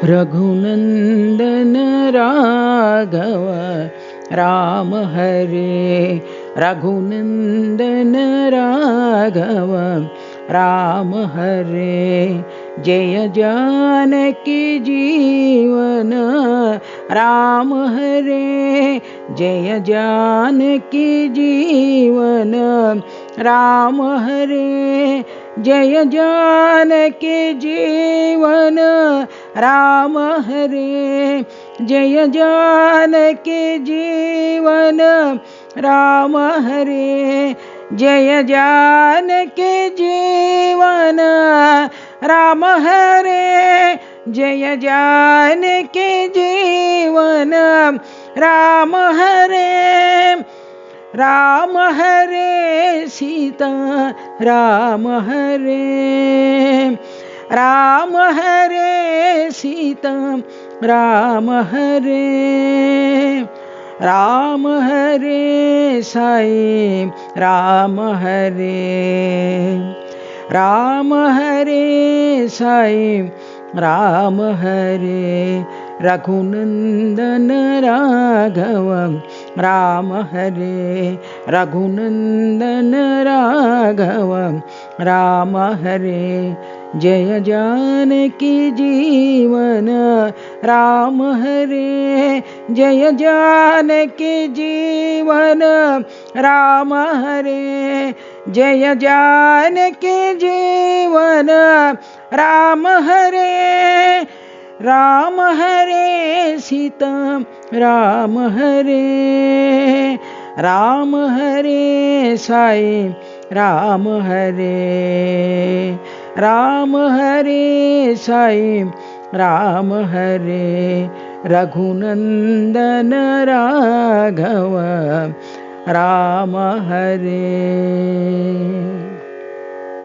Raghunandan Raghava Ram Hare. Raghunandan Raghava Ram Hare. Jai Janaki Jeevan Ram Hare. Jai Janaki Jeevan Ram Hare. Jai Janaki Jeevan Ram Hare. Jai Janaki Jeevan Ram Hare. Jai Janaki Jeevan Ram Hare. Jai Janaki Jeevan Ram Hare. Ram Hare Sita Ram Hare. Ram Hare Sita Ram Hare. Ram Hare Sai Ram Hare. Ram Hare Sai Ram Hare. Raghunandan Raghava Ram Hare. Raghunandan Raghava Ram Hare. Jai Janaki Jeevan Ram Hare. Jai Janaki Jeevan Ram Hare. Jai Janaki Jeevan Ram Hare. Ram Hare Sita Ram Hare. Ram Hare Sai Ram Hare. Ram Hare Sai Ram Hare. Raghunandan Raghava Ram Hare.